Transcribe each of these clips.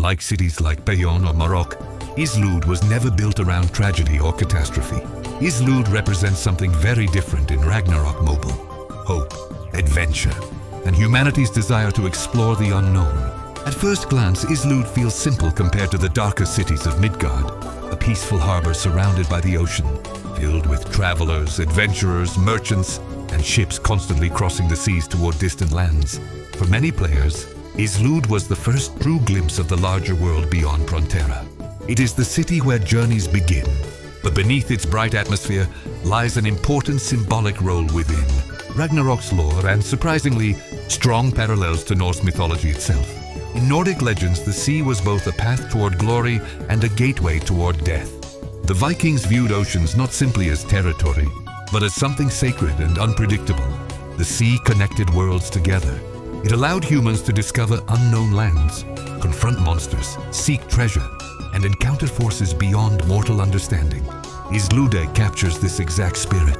Unlike cities like Bayonne or Morocco, Izlude was never built around tragedy or catastrophe. Izlude represents something very different in Ragnarok Mobile: hope, adventure, and humanity's desire to explore the unknown. At first glance, Izlude feels simple compared to the darker cities of Midgard, a peaceful harbor surrounded by the ocean, filled with travelers, adventurers, merchants, and ships constantly crossing the seas toward distant lands. For many players, Izlude was the first true glimpse of the larger world beyond Frontera. It is the city where journeys begin, but beneath its bright atmosphere lies an important symbolic role within Ragnarok's lore and, surprisingly, strong parallels to Norse mythology itself. In Nordic legends, the sea was both a path toward glory and a gateway toward death. The Vikings viewed oceans not simply as territory, but as something sacred and unpredictable. The sea connected worlds together. It allowed humans to discover unknown lands, confront monsters, seek treasure, and encounter forces beyond mortal understanding. Izlude captures this exact spirit.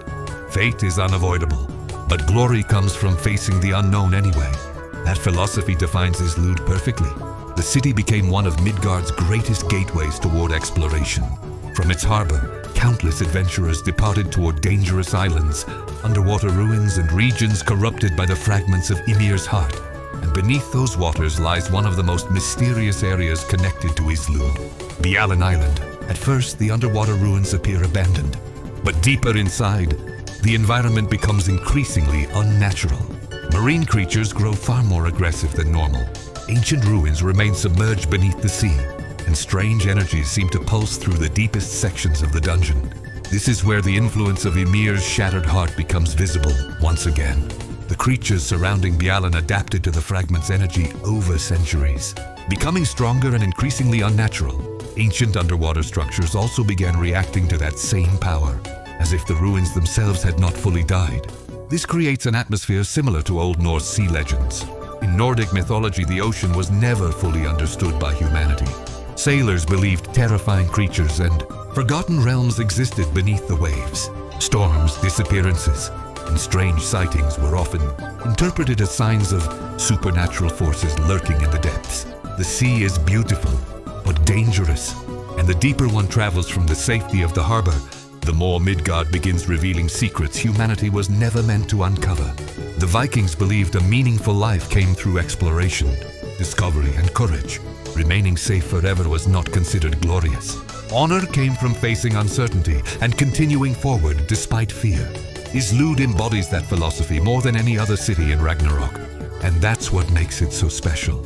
Fate is unavoidable, but glory comes from facing the unknown anyway. That philosophy defines Izlude perfectly. The city became one of Midgard's greatest gateways toward exploration. From its harbor, countless adventurers departed toward dangerous islands, underwater ruins, and regions corrupted by the fragments of Ymir's heart. And beneath those waters lies one of the most mysterious areas connected to Izlude, Byalan Island. At first, the underwater ruins appear abandoned, but deeper inside, the environment becomes increasingly unnatural. Marine creatures grow far more aggressive than normal. Ancient ruins remain submerged beneath the sea, and strange energies seem to pulse through the deepest sections of the dungeon. This is where the influence of Ymir's shattered heart becomes visible once again. The creatures surrounding Byalan adapted to the fragment's energy over centuries, becoming stronger and increasingly unnatural. Ancient underwater structures also began reacting to that same power, as if the ruins themselves had not fully died. This creates an atmosphere similar to Old Norse sea legends. In Nordic mythology, the ocean was never fully understood by humanity. Sailors believed terrifying creatures and forgotten realms existed beneath the waves. Storms, disappearances, and strange sightings were often interpreted as signs of supernatural forces lurking in the depths. The sea is beautiful, but dangerous, and the deeper one travels from the safety of the harbor, the more Midgard begins revealing secrets humanity was never meant to uncover. The Vikings believed a meaningful life came through exploration, discovery, and courage. Remaining safe forever was not considered glorious. Honor came from facing uncertainty and continuing forward despite fear. Izlude embodies that philosophy more than any other city in Ragnarok, and that's what makes it so special.